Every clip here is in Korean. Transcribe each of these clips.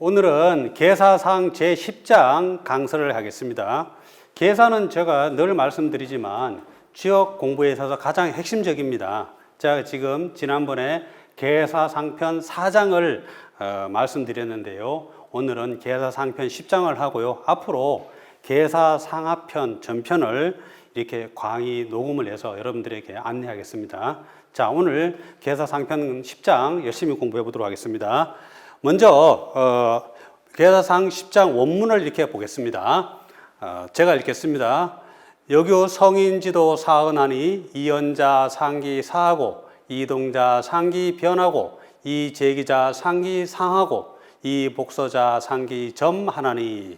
오늘은 계사상 제10장 강설을 하겠습니다. 계사는 제가 늘 말씀드리지만 지역 공부에 있어서 가장 핵심적입니다. 제가 지금 지난번에 계사상편 4장을 말씀드렸는데요. 오늘은 계사상편 10장을 하고요. 앞으로 계사상하편 전편을 이렇게 강의 녹음을 해서 여러분들에게 안내하겠습니다. 자, 오늘 계사상편 10장 열심히 공부해 보도록 하겠습니다. 먼저 계사상 10장 원문을 이렇게 보겠습니다. 제가 읽겠습니다. 여교 성인지도 사은하니 이연자 상기 사하고 이동자 상기 변하고 이제기자 상기 상하고 이복서자 상기 점하나니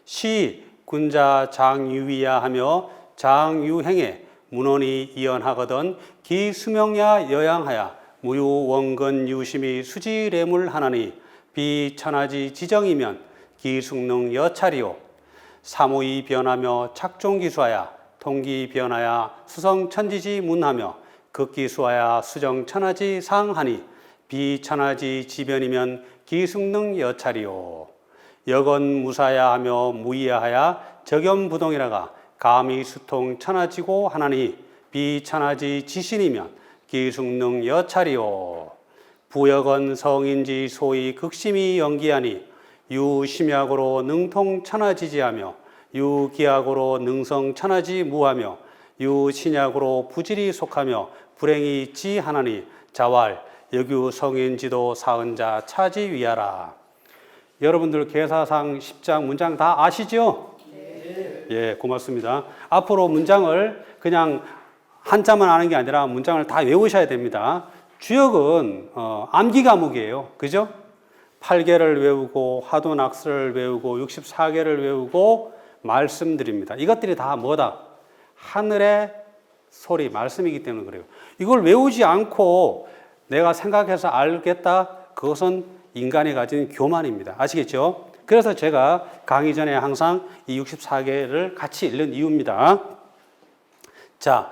시 군자 장유위야 하며 장유행에 문헌이 이연하거든 기수명야 여양하야 무유원근 유심이 수지래물하나니 비천하지 지정이면 기숙능 여차리요 사무이 변하며 착종기수하야 통기변하야 수성천지지 문하며 극기수하야 수정천하지 상하니 비천하지 지변이면 기숙능 여차리요 여건무사야 하며 무이하야 적염부동이라가 감이수통 천하지고 하나니 비천하지 지신이면 기숙능 여차리요 부여건 성인지 소위 극심이 연기하니 유심약으로 능통 천하지지하며 유기약으로 능성 천하지 무하며 유신약으로 부질이 속하며 불행이 지하나니 자왈 여규 성인지도 사은자 차지위하라. 여러분들 계사상 10장 문장 다 아시죠? 네. 예, 고맙습니다. 앞으로 문장을 그냥 한자만 아는 게 아니라 문장을 다 외우셔야 됩니다. 주역은 암기 과목이에요. 그죠? 8개를 외우고 화두낙서를 외우고 64개를 외우고 말씀드립니다. 이것들이 다 뭐다? 하늘의 소리, 말씀이기 때문에 그래요. 이걸 외우지 않고 내가 생각해서 알겠다? 그것은 인간이 가진 교만입니다. 아시겠죠? 그래서 제가 강의 전에 항상 이 64개를 같이 읽는 이유입니다. 자,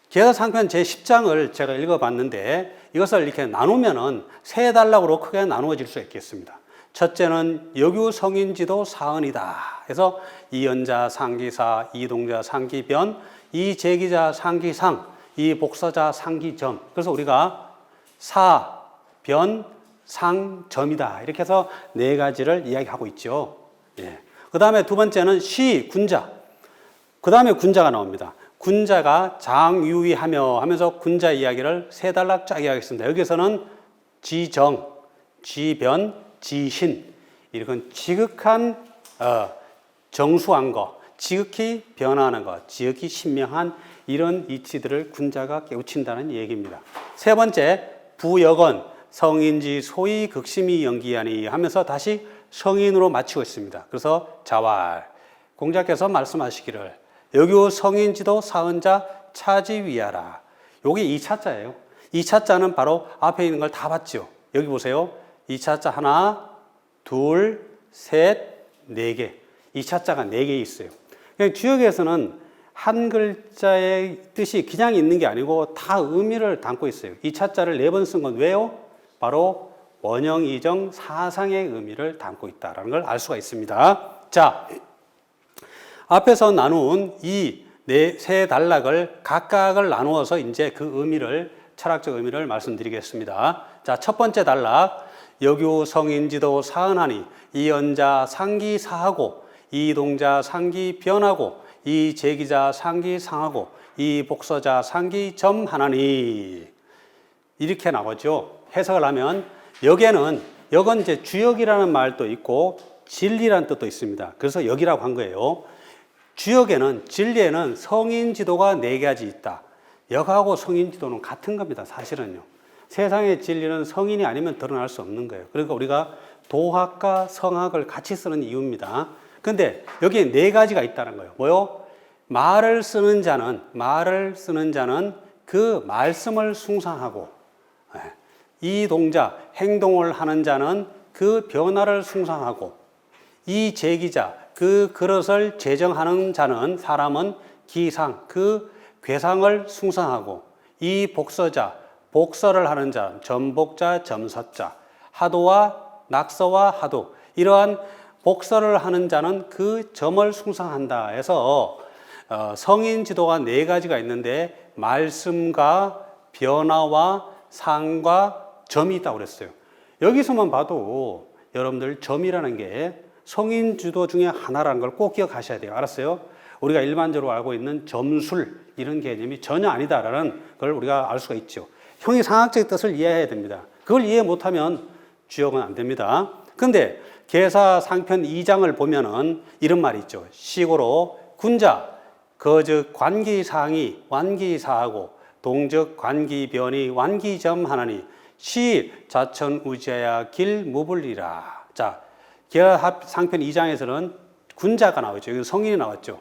계사상편 제10장을 제가 읽어봤는데 이것을 이렇게 나누면은 세 단락으로 크게 나누어질 수 있겠습니다. 첫째는 여규 성인지도 사은이다. 그래서 이연자 상기사, 이동자 상기변, 이제기자 상기상, 이복서자 상기점. 그래서 우리가 사, 변, 상, 점이다. 이렇게 해서 네 가지를 이야기하고 있죠. 예. 그 다음에 두 번째는 시, 군자. 그 다음에 군자가 나옵니다. 군자가 장유위하며 하면서 군자 이야기를 세 단락 쫙 이야기했습니다. 여기서는 지정, 지변, 지신 이런 지극한 정수한 것, 지극히 변화하는 것, 지극히 신명한 이런 이치들을 군자가 깨우친다는 얘기입니다. 세 번째, 부여건, 성인지 소위 극심이 연기하니 하면서 다시 성인으로 마치고 있습니다. 그래서 자왈, 공자께서 말씀하시기를 여규 성인지도 사은자 차지위하라. 여기 이 차자예요. 이 차자는 바로 앞에 있는 걸 다 봤죠. 여기 보세요. 이 차자 하나, 둘, 셋, 네 개. 이 차자가 네 개 있어요. 주역에서는 한 글자의 뜻이 그냥 있는 게 아니고 다 의미를 담고 있어요. 이 차자를 네 번 쓴 건 왜요? 바로 원형, 이정, 사상의 의미를 담고 있다는 걸 알 수가 있습니다. 자, 앞에서 나눈 이 세 단락을 각각을 나누어서 이제 그 의미를, 철학적 의미를 말씀드리겠습니다. 자, 첫 번째 단락. 여규 성인지도 사은하니 이연자 상기 사하고 이동자 상기 변하고 이제기자 상기 상하고 이복서자 상기 점하나니 이렇게 나오죠. 해석을 하면 역은 이제 주역이라는 말도 있고 진리라는 뜻도 있습니다. 그래서 역이라고 한 거예요. 주역에는, 진리에는 성인지도가 네 가지 있다. 역하고 성인지도는 같은 겁니다. 사실은요. 세상의 진리는 성인이 아니면 드러날 수 없는 거예요. 그러니까 우리가 도학과 성학을 같이 쓰는 이유입니다. 근데 여기에 네 가지가 있다는 거예요. 뭐요? 말을 쓰는 자는 그 말씀을 숭상하고, 이 동자, 행동을 하는 자는 그 변화를 숭상하고, 이 제기자, 그 그릇을 제정하는 자는, 사람은 기상, 그 괴상을 숭상하고, 이 복서자, 복서를 하는 자, 점복자, 점서자, 하도와 낙서와 하도 이러한 복설을 하는 자는 그 점을 숭상한다 해서 성인 지도가 네 가지가 있는데 말씀과 변화와 상과 점이 있다고 그랬어요. 여기서만 봐도 여러분들 점이라는 게 성인 지도 중에 하나라는 걸 꼭 기억하셔야 돼요. 알았어요? 우리가 일반적으로 알고 있는 점술 이런 개념이 전혀 아니다라는 걸 우리가 알 수가 있죠. 형이상학적인 뜻을 이해해야 됩니다. 그걸 이해 못하면 주역은 안 됩니다. 그런데 계사 상편 2장을 보면은 이런 말이 있죠. 시고로 군자 거즉 관기상이 완기사하고 동즉 관기변이 완기점하나니 시 자천우지야 길무불리라. 자, 계사 상편 2장에서는 군자가 나오죠. 여기 성인이 나왔죠.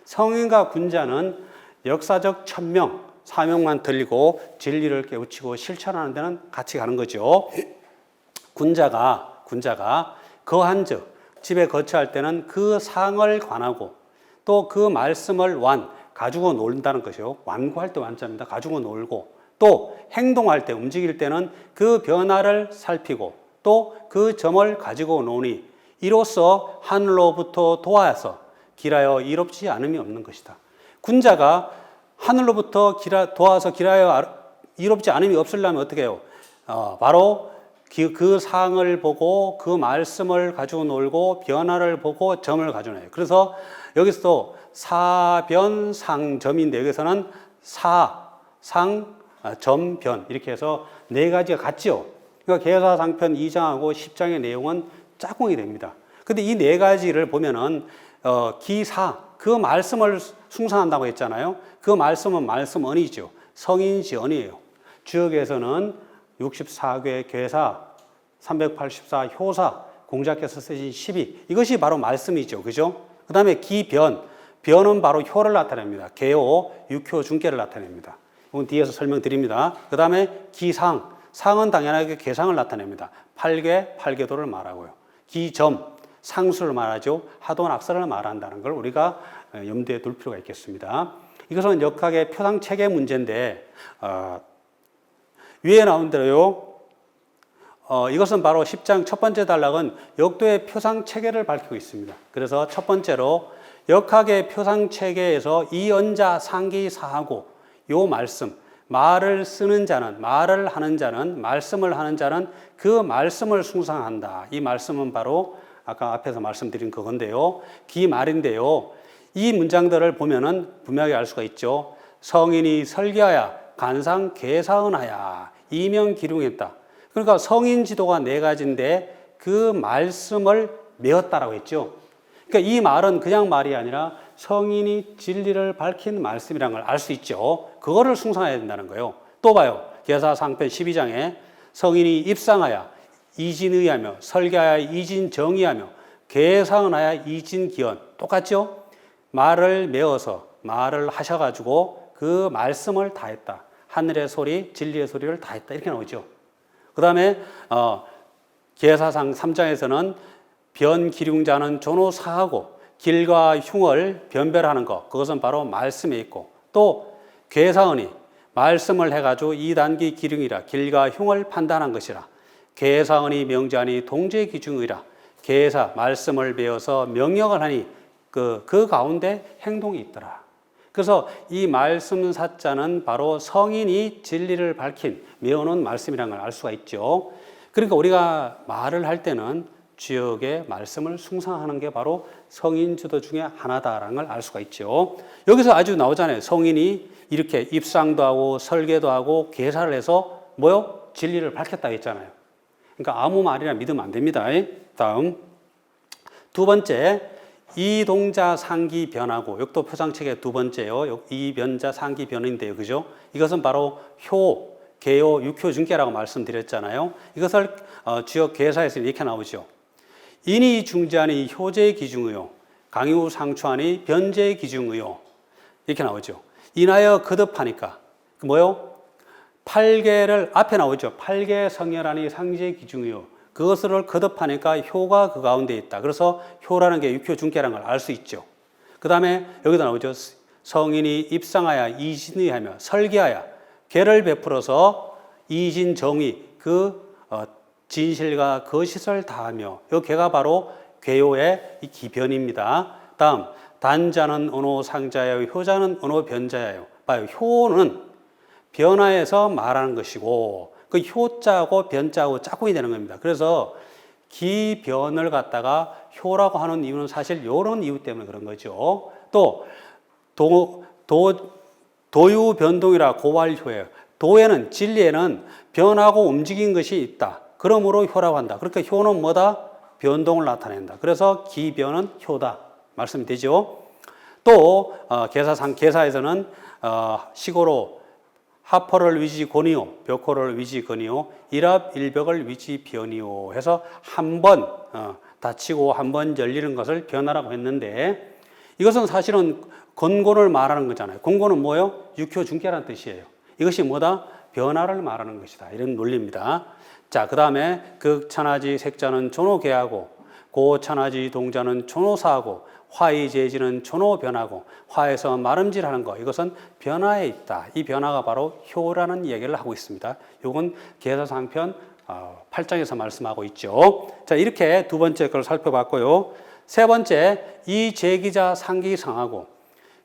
성인과 군자는 역사적 천명, 사명만 들리고 진리를 깨우치고 실천하는 데는 같이 가는 거죠. 군자가 거한즉 집에 거처할 때는 그 상을 관하고 또 그 말씀을 가지고 논다는 것이요. 완구할 때 완자입니다. 가지고 놀고 또 행동할 때 움직일 때는 그 변화를 살피고 또 그 점을 가지고 노니 이로써 하늘로부터 도하여서 길하여 이롭지 않음이 없는 것이다. 군자가 하늘로부터 도와서 길하여 이롭지 않음이 없으려면 어떻게 해요? 바로 그 상을 보고 그 말씀을 가지고 놀고 변화를 보고 점을 가지고 놀아요. 그래서 여기서도 사변상점인데 여기서는 점변 이렇게 해서 네 가지가 같죠. 그러니까 계사상편 2장하고 10장의 내용은 짝꿍이 됩니다. 근데 이 네 가지를 보면은 기사 그 말씀을 숭상한다고 했잖아요. 그 말씀은 말씀언이죠. 성인지언이에요. 주역에서는 64개 계사, 384 효사, 공자께서 쓰신 12 이것이 바로 말씀이죠. 그죠? 그 다음에 변은 바로 효를 나타냅니다. 계호, 육효, 중계를 나타냅니다. 이건 뒤에서 설명드립니다. 그 다음에 상은 당연하게 계상을 나타냅니다. 팔계도를 말하고요. 기점, 상수를 말하죠. 하도 낙서를 말한다는 걸 우리가 염두에 둘 필요가 있겠습니다. 이것은 역학의 표상 체계 문제인데 위에 나온 대로요. 이것은 바로 10장 첫 번째 단락은 역도의 표상 체계를 밝히고 있습니다. 그래서 첫 번째로 역학의 표상 체계에서 이언자 상기사하고 요 말씀 말을 쓰는 자는 말을 하는 자는 말씀을 하는 자는 그 말씀을 숭상한다. 이 말씀은 바로 아까 앞에서 말씀드린 그건데요. 기말인데요. 이 문장들을 보면은 분명하게 알 수가 있죠. 성인이 설계하여 간상 계사은하야 이명기륭했다. 그러니까 성인 지도가 네 가지인데 그 말씀을 메었다라고 했죠. 그러니까 이 말은 그냥 말이 아니라 성인이 진리를 밝힌 말씀이라는 걸 알 수 있죠. 그거를 숭상해야 된다는 거예요. 또 봐요. 계사상편 12장에 성인이 입상하여 이진의하며 설계하여 이진정의하며 계사은하여 이진기원 똑같죠? 말을 메어서 말을 하셔가지고 그 말씀을 다했다. 하늘의 소리, 진리의 소리를 다했다. 이렇게 나오죠. 그 다음에 계사상 3장에서는 변기륭자는 존호사하고 길과 흉을 변별하는 것 그것은 바로 말씀에 있고 또 계사은이 말씀을 해가지고 이단기 기륭이라 길과 흉을 판단한 것이라 계사은이 명자니 동제기중의라 계사 말씀을 배워서 명령을 하니 그 가운데 행동이 있더라. 그래서 이 말씀 사자는 바로 성인이 진리를 밝힌 메어놓은 말씀이라는 걸 알 수가 있죠. 그러니까 우리가 말을 할 때는 주역의 말씀을 숭상하는 게 바로 성인 지도 중에 하나다라는 걸 알 수가 있죠. 여기서 아주 나오잖아요. 성인이 이렇게 입상도 하고 설계도 하고 계사를 해서 진리를 밝혔다고 했잖아요. 그러니까 아무 말이나 믿으면 안 됩니다. 다음 두 번째 이동자 상기 변하고 역도 표상책의 두 번째요. 이변자 상기 변인데요. 그죠? 이것은 바로 효, 계요, 육효, 중계라고 말씀드렸잖아요. 이것을 주역 계사에서 이렇게 나오죠. 인이 중지하니 효제 기중의요. 강유 상추하니 변제 기중의요. 이렇게 나오죠. 인하여 거듭하니까. 팔계를 앞에 나오죠. 팔계 성열하니 상제 기중의요. 그것을 거듭하니까 효가 그 가운데 있다. 그래서 효라는 게 육효 중계라는 걸 알 수 있죠. 그 다음에 여기다 나오죠. 성인이 입상하여 이진의하며 설계하여 계를 베풀어서 이진정의 그 진실과 거짓을 다하며 이 개가 바로 괴요의 이 기변입니다. 다음 단자는 언어 상자여 효자는 언어 변자예요. 봐요. 효는 변화해서 말하는 것이고 그 효자하고 변자하고 짝꿍이 되는 겁니다. 그래서 기변을 갖다가 효라고 하는 이유는 사실 이런 이유 때문에 그런 거죠. 또 도유 변동이라 고발효예요. 도에는 진리에는 변하고 움직인 것이 있다. 그러므로 효라고 한다. 그러니까 효는 뭐다? 변동을 나타낸다. 그래서 기변은 효다. 말씀이 되죠. 또 계사에서는 시고로 하포를 위지 권이요, 벽호를 위지 건이요, 일합 일벽을 위지 변이요 해서 한 번 닫히고 한 번 열리는 것을 변화라고 했는데 이것은 사실은 건곤을 말하는 거잖아요. 건곤은 뭐예요? 육효 중계라는 뜻이에요. 이것이 뭐다? 변화를 말하는 것이다. 이런 논리입니다. 자, 그 다음에 극천하지 색자는 존호계하고 고천하지 동자는 존호사하고 화이제지는 존호변하고 화에서 말음질하는 것 이것은 변화에 있다. 이 변화가 바로 효라는 얘기를 하고 있습니다. 이건 계사상편 8장에서 말씀하고 있죠. 자, 이렇게 두 번째 걸 살펴봤고요. 세 번째, 이 제기자 상기상하고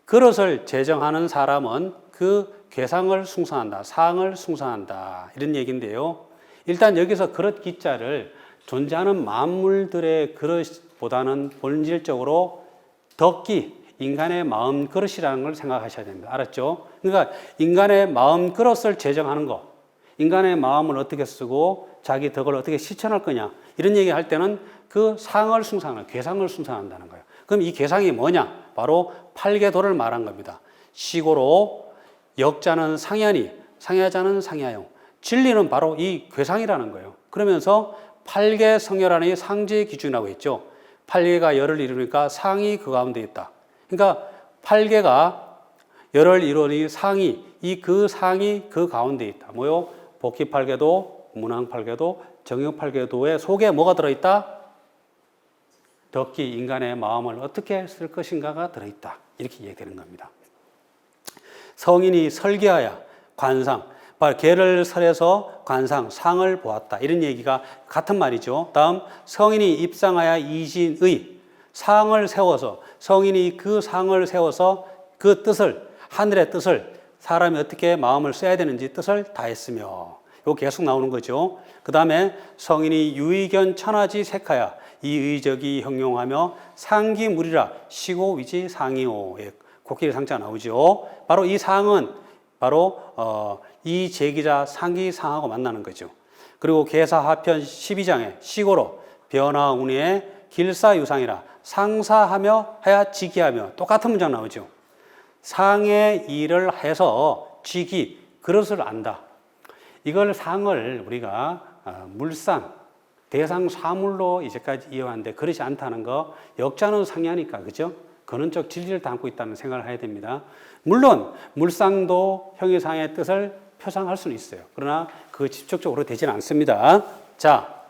그릇을 제정하는 사람은 그 괴상을 숭상한다. 상을 숭상한다. 이런 얘기인데요. 일단 여기서 그릇 기자를 존재하는 만물들의 그릇보다는 본질적으로 덕기, 인간의 마음 그릇이라는 걸 생각하셔야 됩니다. 알았죠? 그러니까 인간의 마음 그릇을 제정하는 것, 인간의 마음을 어떻게 쓰고 자기 덕을 어떻게 실천할 거냐 이런 얘기할 때는 그 상을 숭상하는, 괴상을 숭상한다는 거예요. 그럼 이 괴상이 뭐냐? 바로 팔계도를 말한 겁니다. 시고로 역자는 상야니, 상야자는 상야용. 진리는 바로 이 괴상이라는 거예요. 그러면서 팔계 성열안의 상제 기준이라고 했죠. 팔계가 열을 이루니까 상이 그 가운데 있다. 그러니까 팔계가 열을 이루니 상이, 그 상이 그 가운데 있다. 뭐요? 복희팔계도, 문항팔계도, 정욕팔계도의 속에 뭐가 들어있다? 덕기, 인간의 마음을 어떻게 쓸 것인가가 들어있다. 이렇게 얘기되는 겁니다. 성인이 설계하여 관상, 개를 설해서 관상, 상을 보았다. 이런 얘기가 같은 말이죠. 다음, 성인이 입상하여 이진의 상을 세워서, 성인이 그 상을 세워서 그 뜻을, 하늘의 뜻을 사람이 어떻게 마음을 써야 되는지 뜻을 다했으며, 이거 계속 나오는 거죠. 그 다음에 성인이 유의견 천하지 색하여 이의적이 형용하며 상기물이라 시고위지 상이오. 코끼리 상자 나오죠. 바로 이 상은 바로 이 제기자 상기상하고 만나는 거죠. 그리고 계사하편 12장에 시고로 변화운의 길사유상이라 상사하며 하야 지기하며 똑같은 문장 나오죠. 상의 일을 해서 지기, 그릇을 안다. 이걸 상을 우리가 물상, 대상 사물로 이제까지 이해하는데 그렇지 않다는 거, 역자는 상야니까, 그죠? 근원적 진리를 담고 있다는 생각을 해야 됩니다. 물론 물상도 형이상의 뜻을 표상할 수는 있어요. 그러나 그 직접적으로 되지는 않습니다. 자,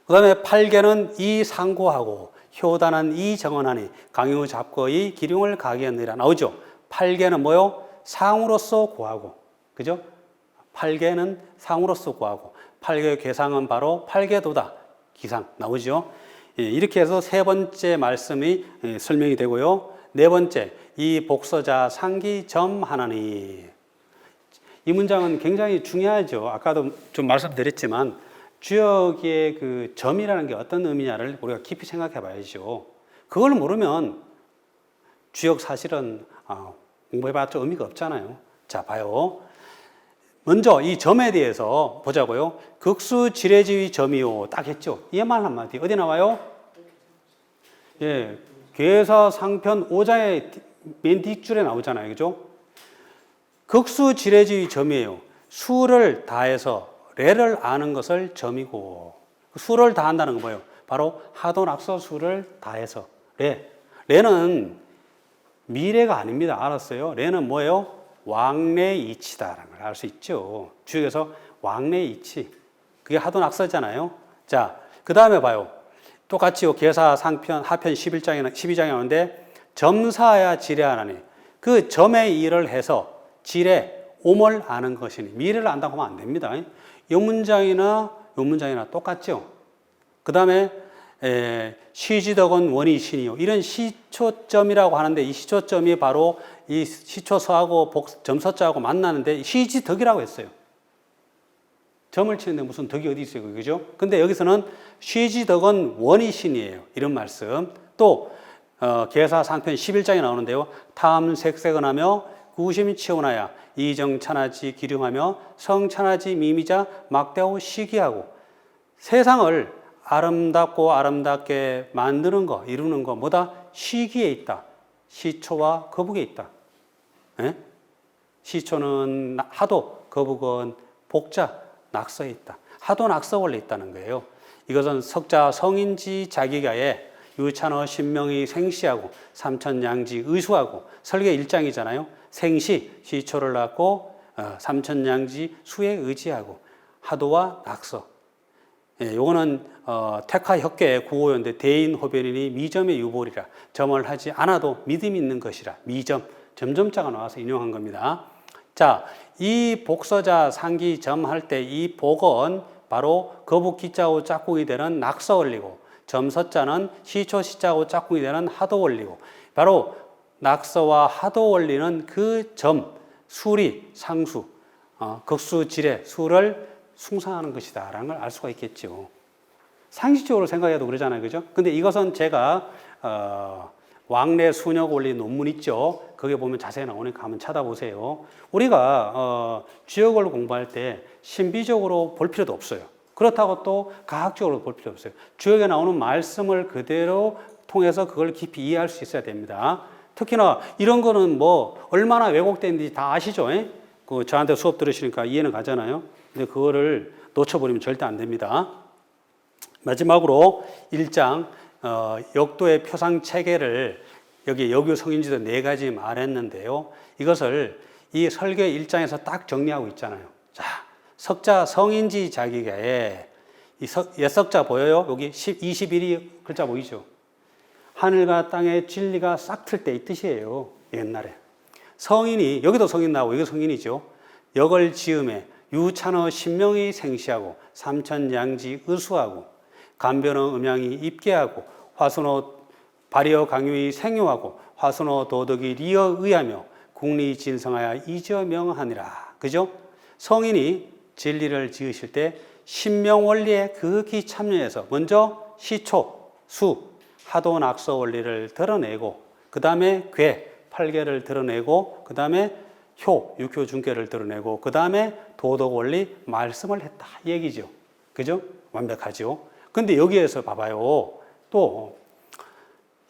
그 다음에 팔계는 이 상고하고 효단은 이 정언하니 강유 잡거의 기륭을 가게하느니라 나오죠. 팔계는 뭐요? 상으로서 고하고, 그죠? 팔계는 상으로서 고하고, 팔계의 괴상은 바로 팔계도다. 기상 나오죠. 이렇게 해서 세 번째 말씀이 설명이 되고요. 네 번째, 이 복서자 상기 점 하나니. 이 문장은 굉장히 중요하죠. 아까도 좀 말씀드렸지만 주역의 그 점이라는 게 어떤 의미냐를 우리가 깊이 생각해 봐야죠. 그걸 모르면 주역 사실은 공부해봤자 의미가 없잖아요. 자, 봐요. 먼저 이 점에 대해서 보자고요. 극수 지례지의 점이요. 딱 했죠. 이 말 한마디. 어디 나와요? 예, 계사 상편 5장의 맨 뒷줄에 나오잖아요. 그죠? 극수 지례지의 점이에요. 수를 다해서 레를 아는 것을 점이고, 수를 다한다는 건 뭐예요? 바로 하도낙서 수를 다해서 레. 레는 미래가 아닙니다. 알았어요? 레는 뭐예요? 왕래이치다라는 걸 알 수 있죠. 주역에서 왕래이치. 그게 하도낙서잖아요. 자, 그 다음에 봐요. 똑같이 계사 상편 하편 12장에 나오는데 점사야 지례하나니, 그 점의 일을 해서 지례, 오물 아는 것이니, 미래를 안다고 하면 안 됩니다. 이 문장이나 요 문장이랑 똑같죠. 그 다음에 시지덕은 원이 신이요. 이런 시초점이라고 하는데 이 시초점이 바로 이 시초서하고 점서자하고 만나는데 시지덕이라고 했어요. 점을 치는데 무슨 덕이 어디 있어요, 그죠? 근데 여기서는 시지덕은 원이 신이에요. 이런 말씀. 또 계사 상편 11장에 나오는데요. 탐색색은 하며 구심이 치워나야 이정찬하지 기륭하며 성찬하지 미미자 막대하고 시기하고 세상을 아름답고 아름답게 만드는 거, 이루는 거 뭐다? 시기에 있다. 시초와 거북에 있다. 에? 시초는 하도, 거북은 복자, 낙서에 있다. 하도 낙서 원래 있다는 거예요. 이것은 석자 성인지 자기가에 유찬어 신명이 생시하고 삼천양지 의수하고 설계 1장이잖아요. 생시, 시초를 낳고 삼천양지 수에 의지하고 하도와 낙서. 예, 요거는 택하 혁계의 구호인데 대인 호변이니 미점의 유볼이라 점을 하지 않아도 믿음이 있는 것이라 미점, 점점자가 나와서 인용한 겁니다. 자, 이 복서자 상기 점 할 때 이 복은 바로 거북 기자하고 짝꿍이 되는 낙서 원리고 점서자는 시초 시자하고 짝꿍이 되는 하도 원리고 바로 낙서와 하도 원리는 그 점, 수리, 상수, 극수, 지례, 수를 숭상하는 것이다 라는 걸 알 수가 있겠죠. 상식적으로 생각해도 그러잖아요, 그죠? 근데 이것은 제가 왕래 순역 원리 논문 있죠. 거기에 보면 자세히 나오니까 한번 찾아보세요. 우리가 주역을 공부할 때 신비적으로 볼 필요도 없어요. 그렇다고 또 과학적으로 볼 필요 없어요. 주역에 나오는 말씀을 그대로 통해서 그걸 깊이 이해할 수 있어야 됩니다. 특히나 이런 거는 뭐 얼마나 왜곡된지 다 아시죠? 그 저한테 수업 들으시니까 이해는 가잖아요. 근데 그거를 놓쳐버리면 절대 안 됩니다. 마지막으로 1장 역도의 표상 체계를 여기 여교 성인지도 4가지 말했는데요. 이것을 이 설계 1장에서 딱 정리하고 있잖아요. 자, 석자 성인지 자기가에 이 옛석자 보여요? 여기 21이 글자 보이죠? 하늘과 땅의 진리가 싹틀 때 이 뜻이에요. 옛날에. 성인이 여기도 성인 나오고 여기 성인이죠. 역을 지음에 유찬어 신명이 생시하고 삼천양지 의수하고 간변어 음양이 입계하고 화순어 발이어 강유이 생유하고 화순어 도덕이 리어 의하며 국리 진성하여 이지어 명하니라. 그죠? 성인이 진리를 지으실 때 신명 원리에 극히 참여해서 먼저 시초, 수, 하도 낙서 원리를 드러내고 그 다음에 궤, 팔계를 드러내고 그 다음에 효, 육효 중계를 드러내고 그 다음에 도덕 원리 말씀을 했다 이 얘기죠. 그죠? 완벽하죠. 근데 여기에서 봐봐요. 또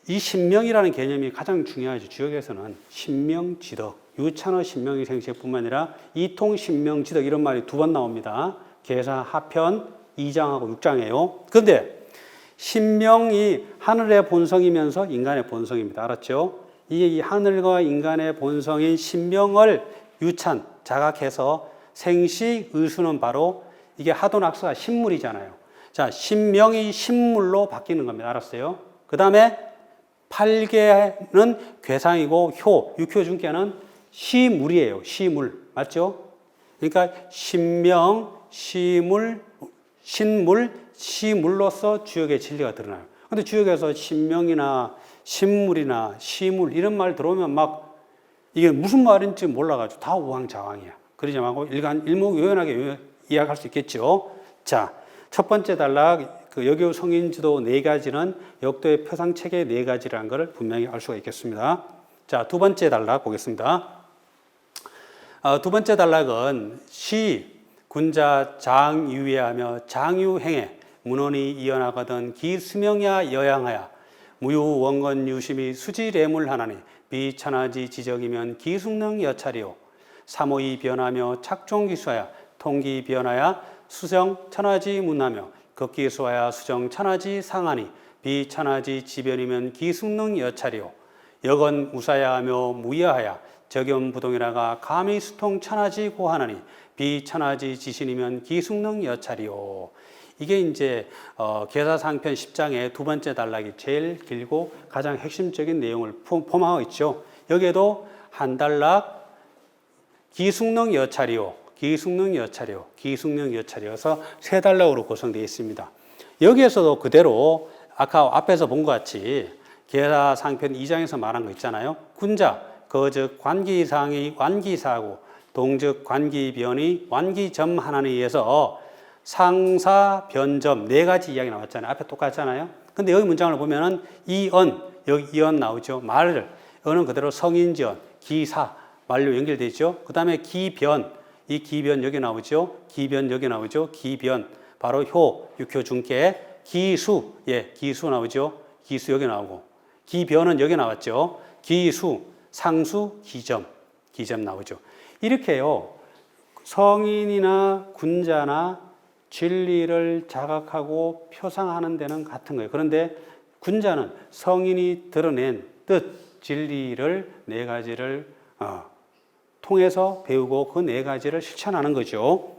이 신명이라는 개념이 가장 중요하죠. 주역에서는 신명지덕, 유찬어 신명이 생시뿐만 아니라 이통 신명지덕 이런 말이 2번 나옵니다. 계사 하편 2장하고 6장이에요. 그런데 신명이 하늘의 본성이면서 인간의 본성입니다. 알았죠? 이 하늘과 인간의 본성인 신명을 유찬, 자각해서 생시 의수는 바로 이게 하도낙서가 신물이잖아요. 자, 신명이 신물로 바뀌는 겁니다. 알았어요? 그 다음에 팔계는 괴상이고 효, 육효 중계는 시물이에요. 시물. 맞죠? 그러니까 신명, 시물, 신물, 시물로서 주역의 진리가 드러나요. 근데 주역에서 신명이나 신물이나 시물 이런 말 들어오면 막 이게 무슨 말인지 몰라가지고 다 우왕좌왕이야. 그러지 말고 일목요연하게 이해할 수 있겠죠. 자, 첫 번째 단락 그 여교 성인지도 4가지는 역도의 표상 체계 4가지라는 것을 분명히 알 수가 있겠습니다. 자, 두 번째 단락 보겠습니다. 두 번째 단락은 시, 군자 장유예하며 장유행에 문헌이 이어나가던 기수명야 여양하야 무유 원건 유심이 수지래물하나니 비천하지 지적이면 기숙능 여차리요 사모이 변하며 착종기수하야 통기 변하야 수정 천하지 문하며 극기수하야 수정 천하지 상하니 비천하지 지변이면 기숙능 여차리요 역은 우사야 하며 무야하야 적염부동이라가 감히 수통 천하지 고하나니 비천하지 지신이면 기숙능 여차리요. 이게 이제 계사상편 10장의 두 번째 단락이 제일 길고 가장 핵심적인 내용을 포함하고 있죠. 여기에도 한 단락 기숙능 여차리요. 기숙능 여차례요. 기숙능 여차례여서 세 단락으로 구성되어 있습니다. 여기에서도 그대로 아까 앞에서 본 것 같이 계사상편 2장에서 말한 거 있잖아요. 군자, 거즉 관기사항의 완기사하고 동즉 관기변의 완기점 하나에 의해서 상사, 변점 네 가지 이야기 나왔잖아요. 앞에 똑같잖아요. 근데 여기 문장을 보면은 이언, 여기 이언 나오죠. 말을, 언은 그대로 성인지언, 기사, 말로 연결되어 있죠. 그 다음에 기변, 이 기변 여기 나오죠. 기변 여기 나오죠. 기변, 바로 효, 육효 중계, 기수, 예, 기수 나오죠. 기수 여기 나오고, 기변은 여기 나왔죠. 기수, 상수, 기점, 기점 나오죠. 이렇게요, 성인이나 군자나 진리를 자각하고 표상하는 데는 같은 거예요. 그런데 군자는 성인이 드러낸 뜻, 진리를 네 가지를 통해서 배우고 그 네 가지를 실천하는 거죠.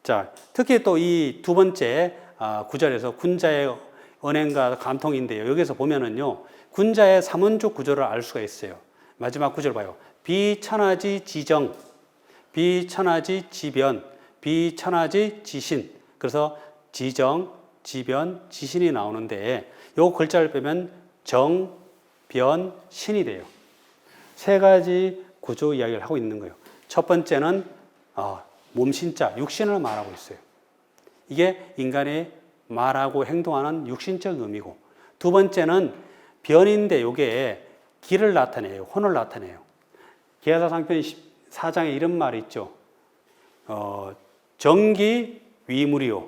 자, 특히 또 이 두 번째 구절에서 군자의 언행과 감통인데요. 여기서 보면은요, 군자의 삼원적 구조를 알 수가 있어요. 마지막 구절 봐요. 비천하지 지정, 비천하지 지변, 비천하지 지신. 그래서 지정, 지변, 지신이 나오는데 요 글자를 빼면 정, 변, 신이 돼요. 세 가지 구조 이야기를 하고 있는 거예요. 첫 번째는 몸신자, 육신을 말하고 있어요. 이게 인간의 말하고 행동하는 육신적 의미고, 두 번째는 변인데 이게 기를 나타내요. 혼을 나타내요. 계사상편 4장에 이런 말이 있죠. 정기 위물이요.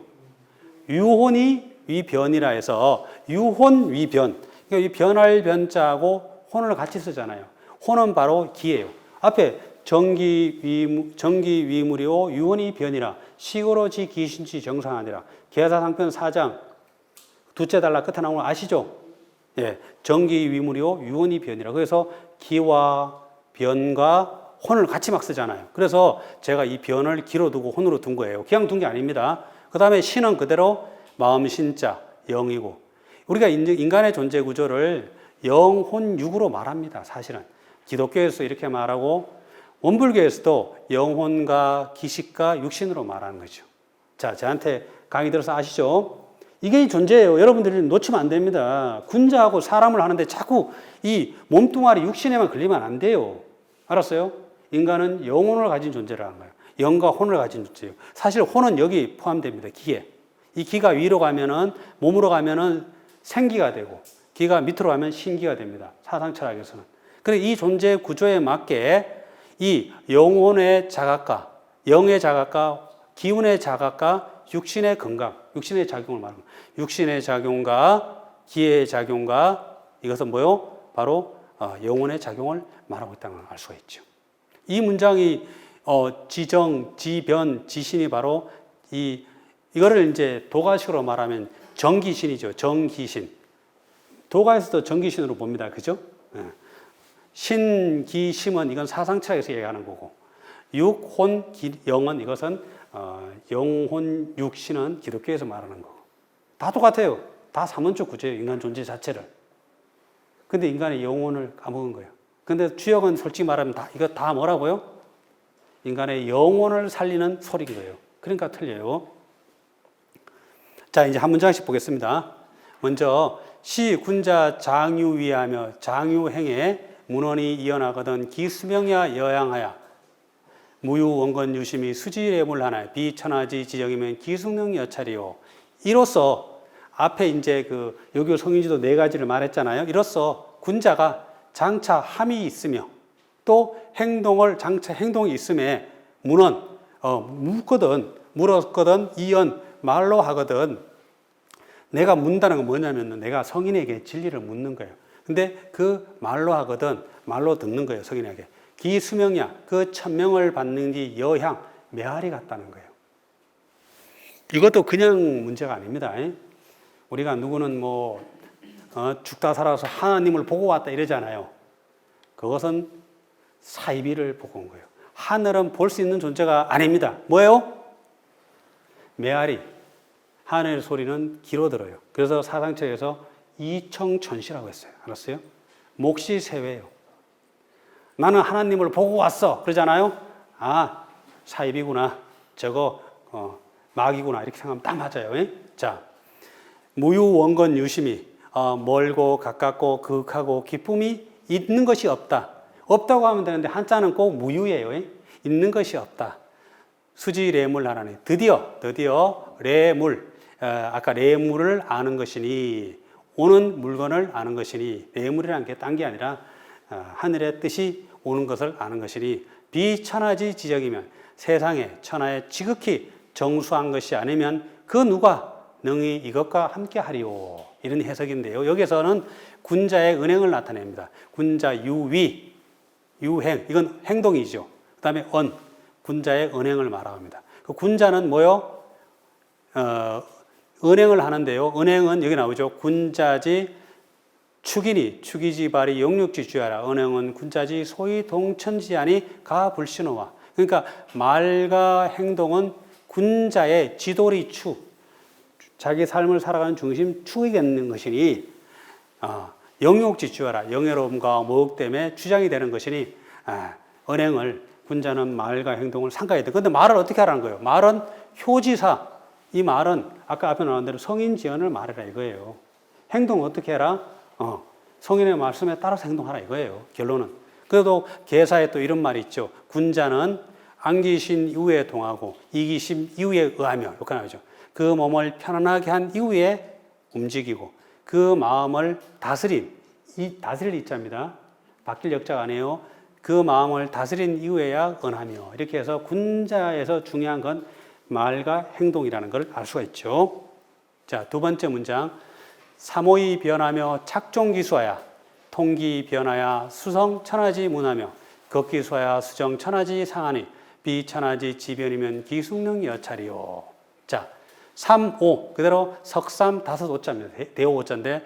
유혼이 위변이라 해서 유혼 위변. 그러니까 이 변할 변자하고 혼을 같이 쓰잖아요. 혼은 바로 기예요. 앞에 정기 위물이요 유혼이 변이라 시고로지 기신치 정상하니라. 계사상편 4장 두째 단락 끝에 나오는 거 아시죠? 예, 정기 위물이요 유혼이 변이라. 그래서 기와 변과 혼을 같이 막 쓰잖아요. 그래서 제가 이 변을 기로 두고 혼으로 둔 거예요. 그냥 둔 게 아닙니다. 그 다음에 신은 그대로 마음 신자 영이고, 우리가 인간의 존재 구조를 영혼 육으로 말합니다. 사실은 기독교에서 이렇게 말하고 원불교에서도 영혼과 기식과 육신으로 말하는 거죠. 자, 저한테 강의 들어서 아시죠? 이게 존재예요. 여러분들이 놓치면 안 됩니다. 군자하고 사람을 하는데 자꾸 이 몸뚱아리 육신에만 걸리면 안 돼요. 알았어요? 인간은 영혼을 가진 존재라는 거예요. 영과 혼을 가진 존재예요. 사실 혼은 여기 포함됩니다. 기에. 이 기가 위로 가면은, 몸으로 가면은 생기가 되고, 기가 밑으로 가면 신기가 됩니다. 사상 철학에서는. 그래서 이 존재 구조에 맞게 이 영혼의 자각과, 영의 자각과, 기운의 자각과 육신의 건강, 육신의 작용을 말합니다. 육신의 작용과 기의 작용과 이것은 뭐요? 바로 영혼의 작용을 말하고 있다는 걸 알 수가 있죠. 이 문장이 지정, 지변, 지신이 바로 이거를 이제 도가식으로 말하면 정기신이죠. 정기신. 도가에서도 정기신으로 봅니다. 그죠? 신기심은 이건 사상철학에서 얘기하는 거고, 육혼 영은 이것은 영혼 육신은 기독교에서 말하는 거고, 다 똑같아요. 다 삼원적 구조예요. 인간 존재 자체를. 근데 인간의 영혼을 까먹은 거예요. 근데 주역은 솔직히 말하면 이거 다 뭐라고요? 인간의 영혼을 살리는 소리인 거예요. 그러니까 틀려요. 자, 이제 한 문장씩 보겠습니다. 먼저 시 군자 장유위하며 장유행에 문헌이 이어나거든 기수명야 여양하야 무유원건 유심이 수지래물하나 비천하지 지정이면 기숙능 여차리요. 이로써 앞에 이제 그 여교 성인지도 네 가지를 말했잖아요. 이로써 군자가 장차 함이 있으며 또 장차 행동이 있음에 문헌 물었거든 이언 말로 하거든. 내가 묻는다는 건 뭐냐면 내가 성인에게 진리를 묻는 거예요. 근데 그 말로 하거든, 말로 듣는 거예요. 성인에게. 기수명야, 그 천명을 받는 게 여향, 메아리 같다는 거예요. 이것도 그냥 문제가 아닙니다. 우리가 누구는 죽다 살아서 하나님을 보고 왔다 이러잖아요. 그것은 사이비를 보고 온 거예요. 하늘은 볼 수 있는 존재가 아닙니다. 뭐예요? 메아리. 하늘의 소리는 귀로 들어요. 그래서 사상책에서 이청천시라고 했어요. 알았어요? 몫이 세외예요. 나는 하나님을 보고 왔어. 그러잖아요. 사입이구나. 저거 막이구나. 이렇게 생각하면 딱 맞아요. 예? 자, 무유 원건 유심히 멀고 가깝고 그윽하고 기쁨이 있는 것이 없다. 없다고 하면 되는데 한자는 꼭 무유예요. 예? 있는 것이 없다. 수지 레물 하나니 드디어 레물 아까 레물을 아는 것이니 오는 물건을 아는 것이니 레물이라는 게 딴 게 아니라 하늘의 뜻이 오는 것을 아는 것이니 비천하지 지적이면 세상에 천하에 지극히 정수한 것이 아니면 그 누가 능히 이것과 함께 하리오. 이런 해석인데요. 여기서는 군자의 은행을 나타냅니다. 군자 유위, 유행, 이건 행동이죠. 그 다음에 군자의 은행을 말합니다. 그 군자는 뭐요? 은행을 하는데요. 은행은 여기 나오죠. 군자지 축이니 축이지 발이 영육지 주야라. 은행은 군자지 소위 동천지하니 가 불신호와. 그러니까 말과 행동은 군자의 지도리 축, 자기 삶을 살아가는 중심 축이 되는 것이니 영육지 주야라. 영예로움과 모욕 때문에 주장이 되는 것이니 은행을 군자는 말과 행동을 삼가야 돼. 그런데 말을 어떻게 하라는 거예요? 말은 효지사. 이 말은 아까 앞에 나온 대로 성인지언을 말해라 이거예요. 행동 어떻게 해라? 성인의 말씀에 따라서 행동하라 이거예요. 결론은. 그래도 계사에 또 이런 말이 있죠. 군자는 안기신 이후에 동하고 이기심 이후에 의하며 이렇게 나오죠. 그 몸을 편안하게 한 이후에 움직이고 그 마음을 다스린, 이 다스릴 이자입니다. 바뀔 역자가 아니에요. 그 마음을 다스린 이후에야 언하며. 이렇게 해서 군자에서 중요한 건 말과 행동이라는 걸 알 수가 있죠. 자, 두 번째 문장. 사모이 변하며 착종기수하야 통기 변하야 수성 천하지 문하며 걷기수하야 수정 천하지 상하니 비천하지 지변이면 기숙능 여찰이요. 자, 3, 5 그대로 석삼 다섯 오자입니다. 대오 오자인데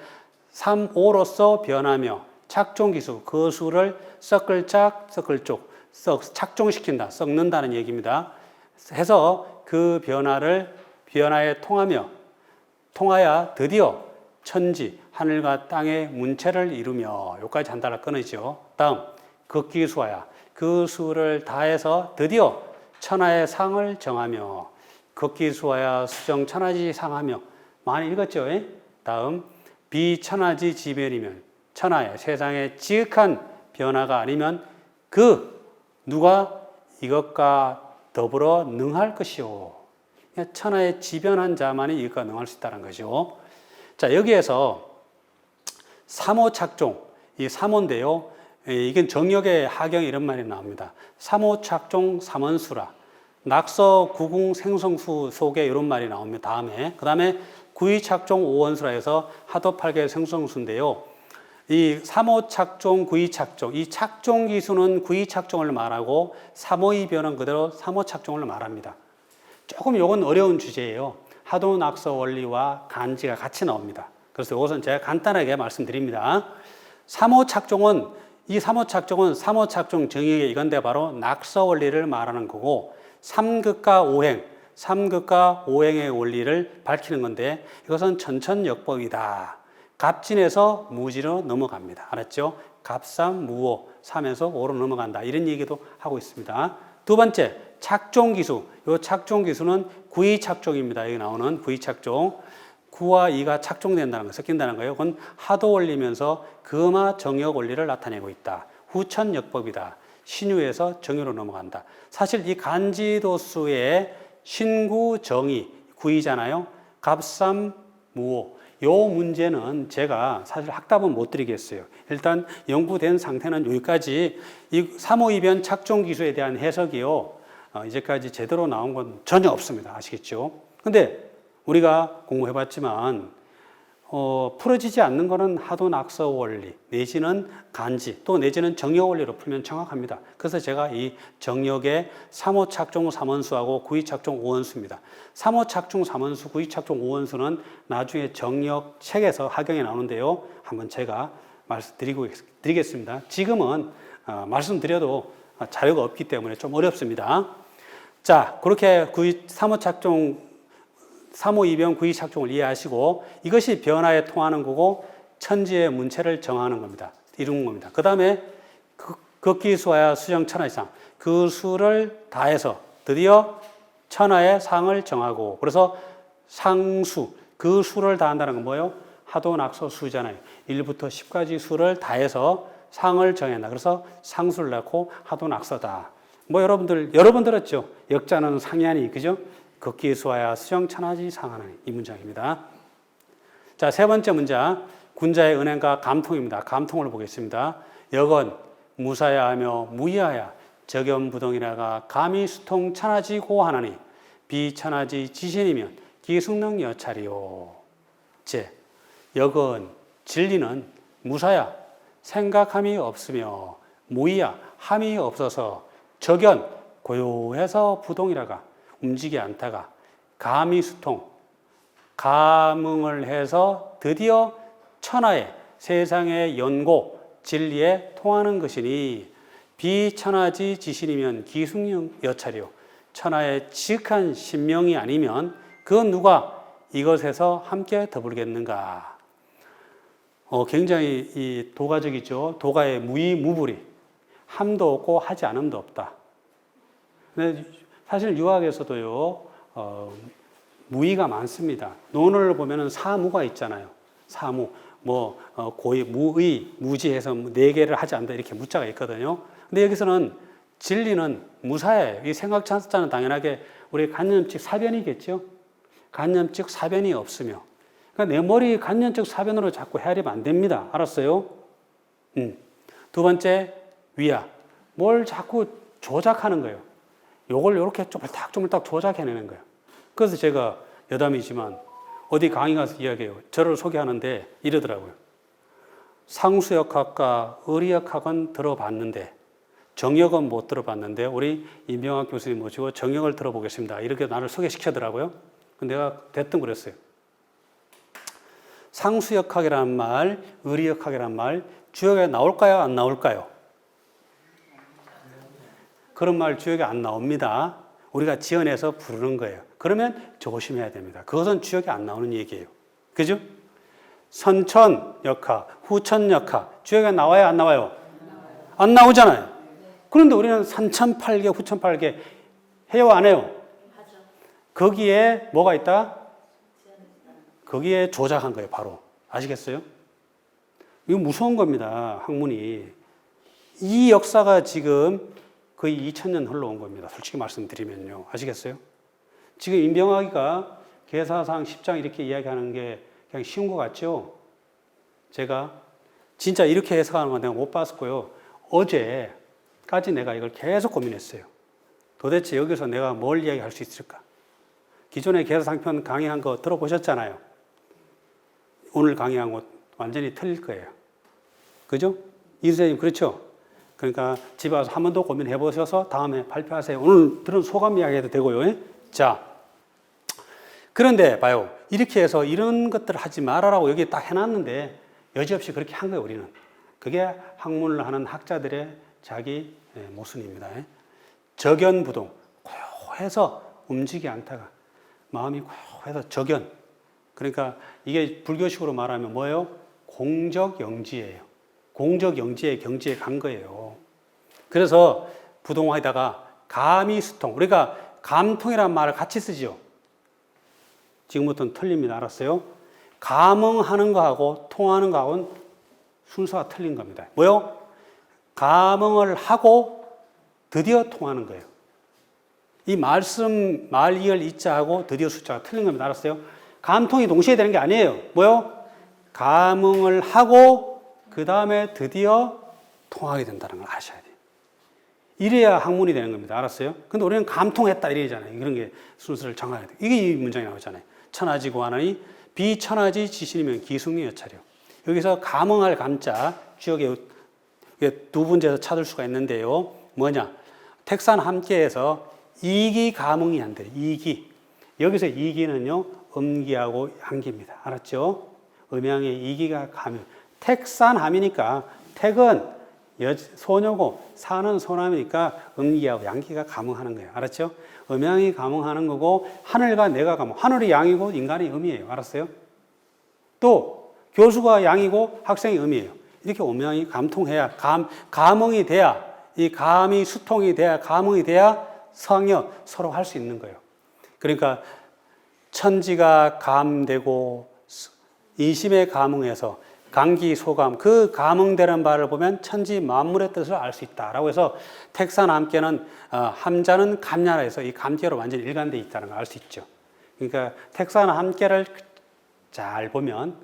3, 5로서 변하며 착종기수 그 수를 썩을짝 썩을쪽 착종시킨다 썩는다는 얘기입니다. 해서 그 변화에 통하여 드디어 천지 하늘과 땅의 문체를 이루며 여기까지 한 단어 끊이죠. 다음 극기수하야 그 수를 다해서 드디어 천하의 상을 정하며 극기수하야 수정 천하지 상하며 많이 읽었죠. 다음 비천하지 지변이면 천하의 세상의 지극한 변화가 아니면 그 누가 이것과 더불어 능할 것이요. 천하의 지변한 자만이 이것과 능할 수 있다는 거죠. 자, 여기에서 삼오착종, 이 삼오인데요. 이건 정역의 하경 이런 말이 나옵니다. 삼오착종 삼원수라. 낙서 구궁 생성수 속에 이런 말이 나옵니다. 그 다음에 구의착종 오원수라 해서 하도팔계 생성수인데요. 이 삼오착종, 구의착종, 이 착종기수는 구의착종을 말하고 삼오이변은 그대로 삼오착종을 말합니다. 조금 이건 어려운 주제예요. 하도낙서 원리와 간지가 같이 나옵니다. 그래서 이것은 제가 간단하게 말씀드립니다. 삼오착종은 삼오착종 정의의 이건데 바로 낙서 원리를 말하는 거고 삼극과 오행의 원리를 밝히는 건데 이것은 천천역법이다. 갑진에서 무지로 넘어갑니다. 알았죠? 갑삼, 무오, 3에서 5로 넘어간다. 이런 얘기도 하고 있습니다. 두 번째, 착종기수. 이 착종기수는 구의착종입니다. 여기 나오는 구의착종. 구와 이가 착종된다는 거, 섞인다는 거예요. 그건 하도 원리면서 금화 정역 원리를 나타내고 있다. 후천역법이다. 신유에서 정유로 넘어간다. 사실 이 간지도수의 신구 정의 구이잖아요. 갑삼, 무오. 요 문제는 제가 사실 학답은 못 드리겠어요. 일단 연구된 상태는 여기까지. 이 삼오이변 착종기수에 대한 해석이요. 이제까지 제대로 나온 건 전혀 없습니다. 아시겠죠? 근데 우리가 공부해봤지만 풀어지지 않는 거는 하도낙서 원리 내지는 간지 또 내지는 정역 원리로 풀면 정확합니다. 그래서 제가 이 정역의 삼오착종 삼원수하고 구의착종 오원수입니다. 삼오착종 삼원수, 구의착종 오원수는 나중에 정역 책에서 학경에 나오는데요. 한번 제가 말씀드리겠습니다. 지금은 말씀드려도 자료가 없기 때문에 좀 어렵습니다. 자, 그렇게 삼오이변 구의착종을 이해하시고 이것이 변화에 통하는 거고 천지의 문체를 정하는 겁니다. 이루는 겁니다. 그 다음에 극기수하야 수정천하이상 그 수를 다해서 드디어 천하의 상을 정하고, 그래서 상수, 그 수를 다한다는 건 뭐예요? 하도 낙서 수잖아요. 1부터 10까지 수를 다해서 상을 정한다. 그래서 상수를 낳고 하도 낙서다. 뭐 여러분 들었죠? 역자는 상이하니, 그죠? 극기수하야 수정천하지 상하나니. 이 문장입니다. 자, 세 번째 문장. 군자의 은행과 감통입니다. 감통을 보겠습니다. 역은 무사야 하며 무이하야 적연부동이라가 감히 수통 천하지 고하나니 비천하지 지신이면 기숙능 여찰이요. 제 역은 진리는 무사야 생각함이 없으며 무이야 함이 없어서 적연 고요해서 부동이라가 움직이 않다가 감히 수통 감응을 해서 드디어 천하의 세상의 연고 진리에 통하는 것이니 비천하지 지신이면 기숙령 여찰이요. 천하의 지극한 신명이 아니면 그 누가 이것에서 함께 더불겠는가. 굉장히 이 도가적이죠. 도가의 무이무불이 함도 없고 하지 않음도 없다. 근데 사실 유학에서도요 무이가 많습니다. 논어를 보면은 사무가 있잖아요. 사무 고의 무의 무지해서 네 개를 하지 않는다 이렇게 무자가 있거든요. 근데 여기서는 진리는 무사예요. 이 생각찬자는 당연하게 우리 간념적 사변이겠죠. 간념적 사변이 없으며, 그러니까 내 머리 간념적 사변으로 자꾸 헤아리면 안 됩니다. 알았어요? 두 번째 위야. 뭘 자꾸 조작하는 거예요. 요걸 이렇게 쪼물딱 조작해내는 거예요. 그래서 제가 여담이지만 어디 강의 가서 이야기해요. 저를 소개하는데 이러더라고요. 상수역학과 의리역학은 들어봤는데 정역은 못 들어봤는데 우리 임병학 교수님 모시고 정역을 들어보겠습니다. 이렇게 나를 소개시키더라고요. 근데 내가 대뜸 그랬어요. 상수역학이라는 말, 의리역학이라는 말 주역에 나올까요? 안 나올까요? 그런 말 주역에 안 나옵니다. 우리가 지어내서 부르는 거예요. 그러면 조심해야 됩니다. 그것은 주역에 안 나오는 얘기예요. 그죠? 선천역학, 후천역학 주역에 나와요? 안 나와요? 안 나오잖아요. 그런데 우리는 산천팔계, 후천팔계 해요? 안 해요? 거기에 뭐가 있다? 거기에 조작한 거예요. 바로. 아시겠어요? 이거 무서운 겁니다. 학문이. 이 역사가 지금 거의 2000년 흘러온 겁니다. 솔직히 말씀드리면요. 아시겠어요? 지금 임병학이가 계사상 10장 이렇게 이야기하는 게 그냥 쉬운 것 같죠? 제가 진짜 이렇게 해석하는 건 내가 못 봤고요. 어제까지 내가 이걸 계속 고민했어요. 도대체 여기서 내가 뭘 이야기할 수 있을까? 기존에 계사상편 강의한 거 들어보셨잖아요. 오늘 강의한 거 완전히 틀릴 거예요. 그죠? 이 선생님 그렇죠? 그러니까 집에 와서 한 번 더 고민해 보셔서 다음에 발표하세요. 오늘 들은 소감 이야기해도 되고요. 예? 자, 그런데 봐요. 이렇게 해서 이런 것들을 하지 말아라고 여기 딱 해놨는데 여지없이 그렇게 한 거예요. 우리는. 그게 학문을 하는 학자들의 자기 모순입니다. 적연부동, 고요해서 움직이지 않다가 마음이 고요해서 적연. 그러니까 이게 불교식으로 말하면 뭐예요? 공적영지예요. 공적영지의 경지에 간 거예요. 그래서 부동화에다가 감이수통, 우리가 감통이라는 말을 같이 쓰죠. 지금부터는 틀립니다. 알았어요? 감응하는 거하고 통하는 거하고는 순서가 틀린 겁니다. 뭐요? 감응을 하고 드디어 통하는 거예요. 이 말씀, 말이열 이자하고 드디어 숫자가 틀린 겁니다. 알았어요? 감통이 동시에 되는 게 아니에요. 뭐요? 감응을 하고 그 다음에 드디어 통하게 된다는 걸 아셔야 돼요. 이래야 학문이 되는 겁니다. 알았어요? 근데 우리는 감통했다 이러잖아요. 이런 게 순서를 정해야 돼요. 이게 이 문장이 나오잖아요. 천하지고 하나니 비천하지 지신이면 기승리 여차려. 여기서 감응할 감자 주역에 두 문제에서 찾을 수가 있는데요. 뭐냐? 택산 함께해서 이기 감응이 안 돼요. 이기. 여기서 이기는요. 음기하고 양기입니다. 알았죠? 음양의 이기가 감응. 택산함이니까 택은 소녀고 산은 소남이니까 음기하고 양기가 감응하는 거예요. 알았죠? 음양이 감응하는 거고 하늘과 내가 감응. 하늘이 양이고 인간이 음이에요. 알았어요? 또 교수가 양이고 학생이 음이에요. 이렇게 음양이 감통해야 감응이 돼야 이 감이 수통이 돼야 감응이 돼야 성여 서로 할 수 있는 거예요. 그러니까 천지가 감되고 인심에 감응해서 감기 소감, 그 감응되는 바를 보면 천지 만물의 뜻을 알 수 있다라고 해서 택사함께는 함자는 감냐라 해서 이 감계로 완전히 일관되어 있다는 걸 알 수 있죠. 그러니까 택사함께를 잘 보면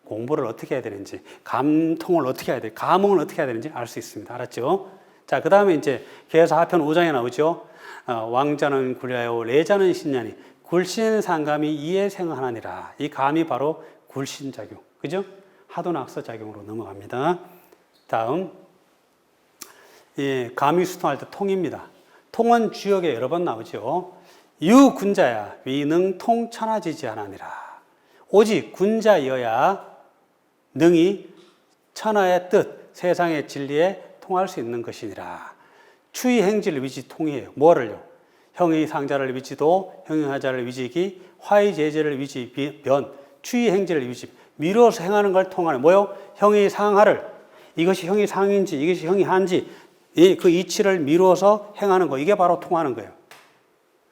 공부를 어떻게 해야 되는지, 감통을 어떻게 해야 돼, 감응을 어떻게 해야 되는지 알 수 있습니다. 알았죠? 자, 그 다음에 이제 계사 하편 5장에 나오죠. 왕자는 굴야요, 레자는 신냐니 굴신상감이 이에 생하나니라. 이 감이 바로 굴신작용, 그죠? 하도낙서작용으로 넘어갑니다. 다음, 감이 수통할 때 통입니다. 통은 주역에 여러 번 나오죠. 유군자야 위능 통천하지지 않으니라. 오직 군자여야 능히 천하의 뜻, 세상의 진리에 통할 수 있는 것이니라. 추의 행지를 위지 통이에요. 뭐를요? 형의 상자를 위지도, 형의 하자를 위지기, 화의 제재를 위지 변, 추의 행지를 위지 미뤄서 행하는 걸 통하는 뭐요? 형의 상하를, 이것이 형의 상인지 이것이 형의 한지 그 이치를 미루어서 행하는 거, 이게 바로 통하는 거예요.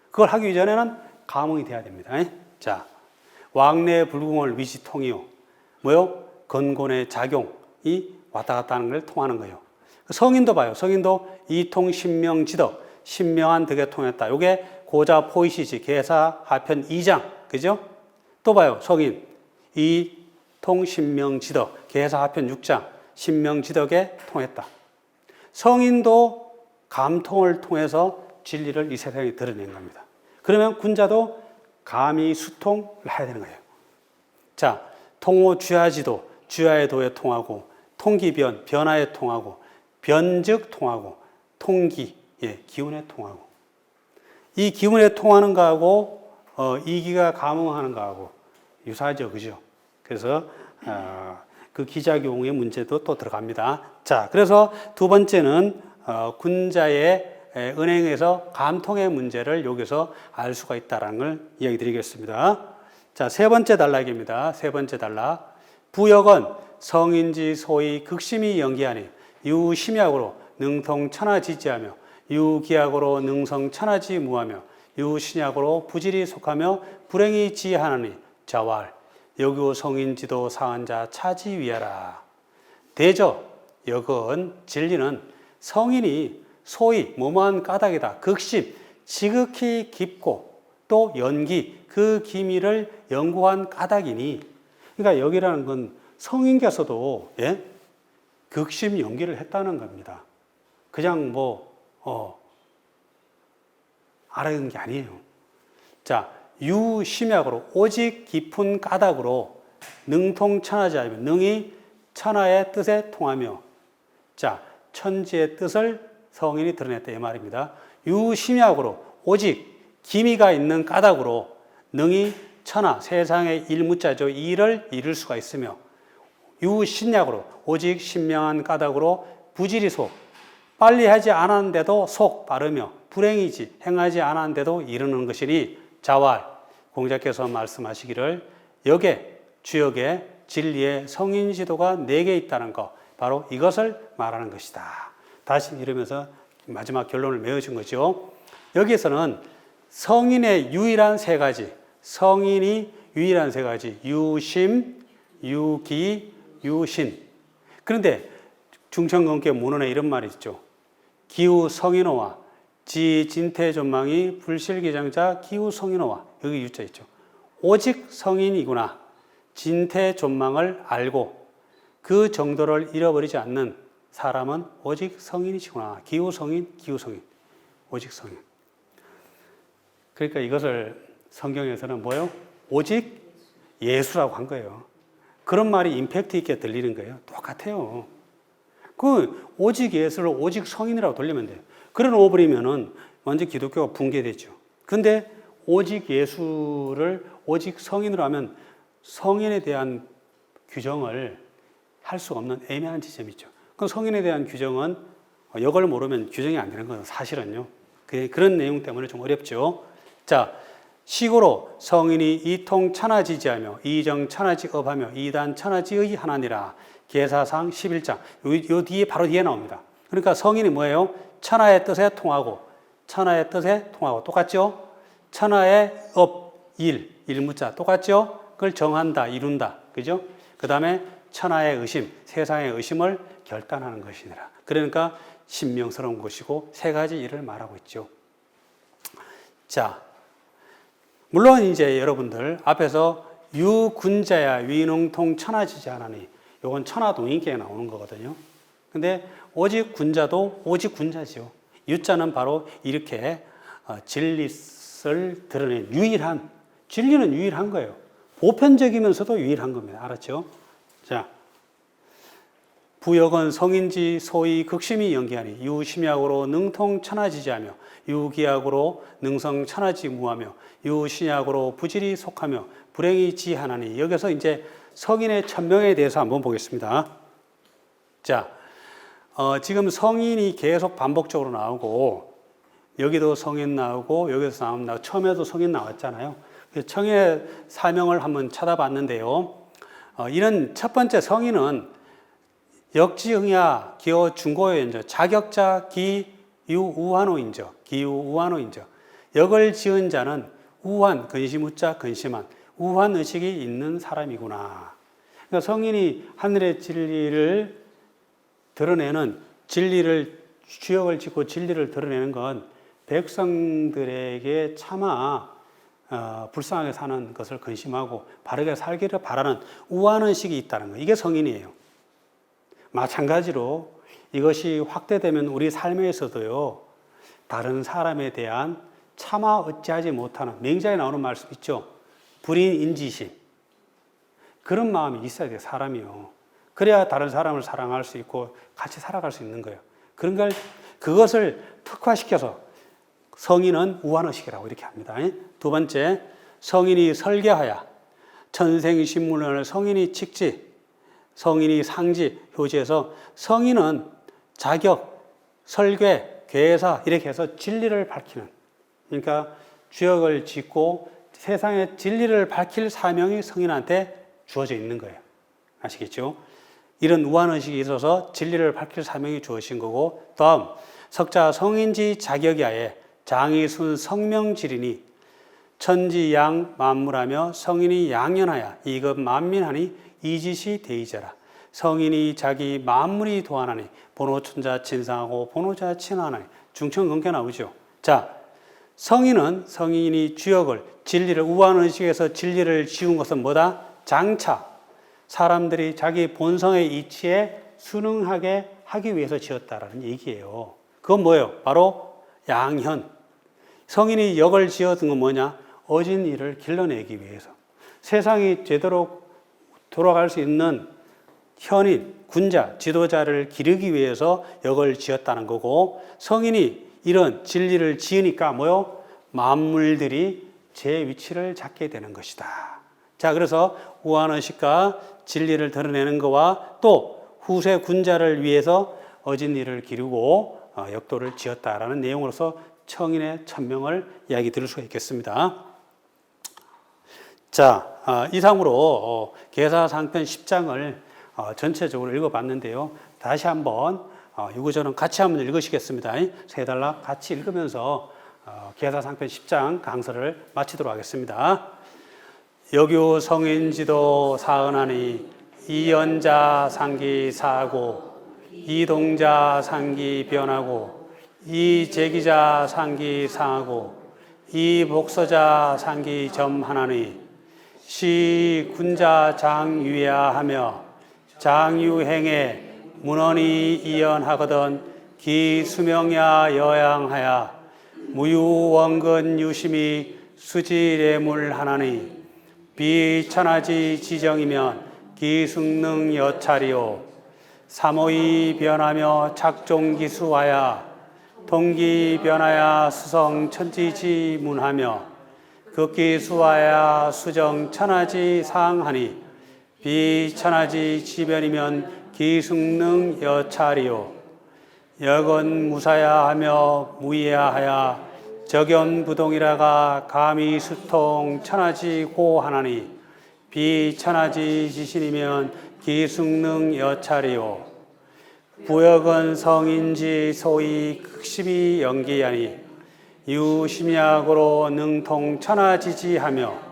그걸 하기 전에는 감응이 돼야 됩니다. 자, 왕래 불궁을 위시 통이요. 뭐요? 건곤의 작용이 왔다 갔다 하는 걸 통하는 거예요. 성인도 봐요. 성인도 이통 신명지덕, 신명한 덕에 통했다. 요게 고자 포이시지 계사 하편 2장, 그죠? 또 봐요. 성인 이통 신명지덕, 계사 하편 6장, 신명지덕에 통했다. 성인도 감통을 통해서 진리를 이 세상에 드러낸 겁니다. 그러면 군자도 감이 수통을 해야 되는 거예요. 자, 통호 주야지도, 주야의 도에 통하고, 통기변, 변화에 통하고, 변즉 통하고, 통기, 기운에 통하고. 이 기운에 통하는 거하고 이기가 감응하는 거하고 유사하죠, 그죠? 그래서 그 기작용의 문제도 또 들어갑니다. 자, 그래서 두 번째는 군자의 은행에서 감통의 문제를 여기서 알 수가 있다는 걸 이야기 드리겠습니다. 자, 세 번째 단락입니다. 세 번째 단락. 부역은 성인지 소위 극심히 연기하니 유심약으로 능통천하지지하며 유기약으로 능성천하지 무하며 유신약으로 부질이 속하며 불행이 지하나니 자왈 여규 성인지도 사한자 차지위하라. 대저 역은 진리는 성인이 소위 뭐뭐한 까닭이다. 극심, 지극히 깊고 또 연기, 그 기미를 연구한 까닭이니. 그러니까 여기라는 건 성인께서도 극심 연기를 했다는 겁니다. 그냥 알아듣는 게 아니에요. 자, 유심약으로 오직 깊은 까닭으로 능통천하지 않으면 능히 천하의 뜻에 통하며, 자, 천지의 뜻을 성인이 드러냈다 이 말입니다. 유심약으로 오직 기미가 있는 까닭으로 능히 천하 세상의 일무자죠. 일을 이룰 수가 있으며, 유신약으로 오직 신명한 까닭으로 부질이 속, 빨리 하지 않았는데도 속 빠르며 불행이지 행하지 않았는데도 이르는 것이니 자왈 공자께서 말씀하시기를 역에 주역에 진리의 성인지도가 4개 있다는 것, 바로 이것을 말하는 것이다. 다시 이러면서 마지막 결론을 메워준 거죠. 여기에서는 성인의 유일한 3가지, 성인이 유일한 3가지, 유심, 유기, 유신. 그런데 중천근계 문헌에 이런 말이 있죠. 기후 성인어와 지 진태 존망이 불실기장자 기후 성인어와, 여기 유자 있죠. 오직 성인이구나. 진태 존망을 알고 그 정도를 잃어버리지 않는 사람은 오직 성인이시구나. 기후 성인, 기후 성인, 오직 성인. 그러니까 이것을 성경에서는 뭐예요? 오직 예수라고 한 거예요. 그런 말이 임팩트 있게 들리는 거예요. 똑같아요. 그 오직 예수를 오직 성인이라고 돌리면 돼요. 그런 오버리면은 완전 기독교가 붕괴되죠. 근데 오직 예수를 오직 성인으로 하면 성인에 대한 규정을 할 수가 없는 애매한 지점이죠. 그 성인에 대한 규정은 이걸 모르면 규정이 안 되는 거예요. 사실은요. 그런 내용 때문에 좀 어렵죠. 자, 시고로 성인이 이통 천하지지하며 이정 천하지업하며 이단 천하지의 하나니라. 계사상 11장. 요 뒤에 바로 뒤에 나옵니다. 그러니까 성인이 뭐예요? 천하의 뜻에 통하고 천하의 뜻에 통하고 똑같죠? 천하의 업, 일무자 똑같죠? 그걸 정한다, 이룬다. 그죠? 그 다음에 천하의 의심, 세상의 의심을 결단하는 것이니라. 그러니까 신명스러운 것이고 세 가지 일을 말하고 있죠. 자, 물론 이제 여러분들 앞에서 유군자야 위능통 천하지자하나니 요건 천하동인계에 나오는 거거든요. 근데 오직 군자도 오직 군자죠. 유자는 바로 이렇게 진리를 드러낸 유일한, 진리는 유일한 거예요. 보편적이면서도 유일한 겁니다. 알았죠? 자, 부역은 성인지 소위 극심히 연기하니 유심약으로 능통 천하지지하며 유기약으로 능성 천하지무하며 유신약으로 부질이 속하며 불행이 지하나니 여기서 이제 성인의 천명에 대해서 한번 보겠습니다. 자, 지금 성인이 계속 반복적으로 나오고 여기도 성인 나오고 여기서 나오고 처음에도 성인 나왔잖아요. 성인의 사명을 한번 찾아봤는데요. 이런 첫 번째 성인은 역지응야 기호 중고요인저 자격자 기유우한호인저 기유우한호인저 역을 지은 자는 우한 근심우자 근심한 우한의식이 있는 사람이구나. 그러니까 성인이 하늘의 진리를 드러내는 주역을 짓고 진리를 드러내는 건 백성들에게 차마 불쌍하게 사는 것을 근심하고 바르게 살기를 바라는 우한의식이 있다는 거예요. 이게 성인이에요. 마찬가지로 이것이 확대되면 우리 삶에서도요, 다른 사람에 대한 차마 어찌하지 못하는, 맹자에 나오는 말씀 있죠. 불인인지심. 그런 마음이 있어야 돼요, 사람이요. 그래야 다른 사람을 사랑할 수 있고 같이 살아갈 수 있는 거예요. 그것을 특화시켜서 성인은 우한의식이라고 이렇게 합니다. 두 번째, 성인이 설계하야 천생신문을 성인이 직지, 성인이 상지, 효지에서 성인은 자격, 설계, 괴사 이렇게 해서 진리를 밝히는, 그러니까 주역을 짓고 세상의 진리를 밝힐 사명이 성인한테 주어져 있는 거예요. 아시겠죠? 이런 우한의식이 있어서 진리를 밝힐 사명이 주어진 거고, 다음 석자 성인지 자격이하에 장이순 성명지리니 천지양 만물하며 성인이 양연하여 이급 만민하니 이지시 대의자라. 성인이 자기 만물이 도하나니 본호천자 친상하고 본호자 친하나니 중천근계 나오죠. 자, 성인이 주역을 진리를 우한의식에서 진리를 지은 것은 뭐다? 장차 사람들이 자기 본성의 이치에 순응하게 하기 위해서 지었다라는 얘기예요. 그건 뭐예요? 바로 양현. 성인이 역을 지었던 건 뭐냐? 어진 일을 길러내기 위해서. 세상이 제대로 돌아갈 수 있는 현인, 군자, 지도자를 기르기 위해서 역을 지었다는 거고, 성인이 이런 진리를 지으니까 뭐요? 만물들이 제 위치를 잡게 되는 것이다. 자, 그래서 우한의식과 진리를 드러내는 것과 또 후세 군자를 위해서 어진 일을 기르고 역도를 지었다라는 내용으로서 성인의 천명을 이야기 들을 수가 있겠습니다. 자, 이상으로 계사상편 10장을 전체적으로 읽어봤는데요. 다시 한번 이거저는 같이 한번 읽으시겠습니다. 세 달락 같이 읽으면서 계사상편 10장 강서를 마치도록 하겠습니다. 여규 성인지도 사은하니 이연자 상기 사하고 이동자 상기 변하고 이제기자 상기 상하고 이복서자 상기 점하나니 시 군자 장유야하며 장유행에 문헌이 이연하거든 기수명야 여양하야 무유원근 유심이 수지래물하나니 비천하지 지정이면 기승능 여차리오 삼오이 변하며 착종기수하야 동기 변하야 수성 천지지 문하며 극기수하야 수정 천하지 상하니 비천하지 지변이면 기승능 여차리오 여건 무사야 하며 무이야 하야 적연부동이라가 감히 수통 천하지 고하나니 비천하지 지신이면 기승능 여차리오 부역은 성인지 소위 극심히 연기하니 유심약으로 능통천하지지하며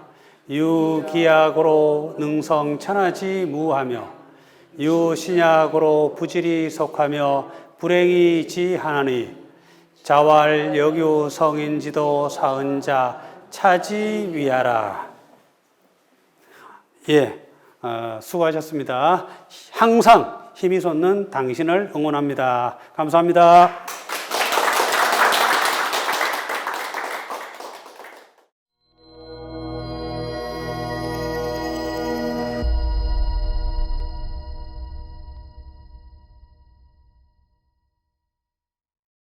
유기약으로 능성천하지무하며 유신약으로 부질이 속하며 불행이 지하나니 자활여규 성인지도 사은자 차지위하라. 예, 수고하셨습니다. 항상 힘이 솟는 당신을 응원합니다. 감사합니다.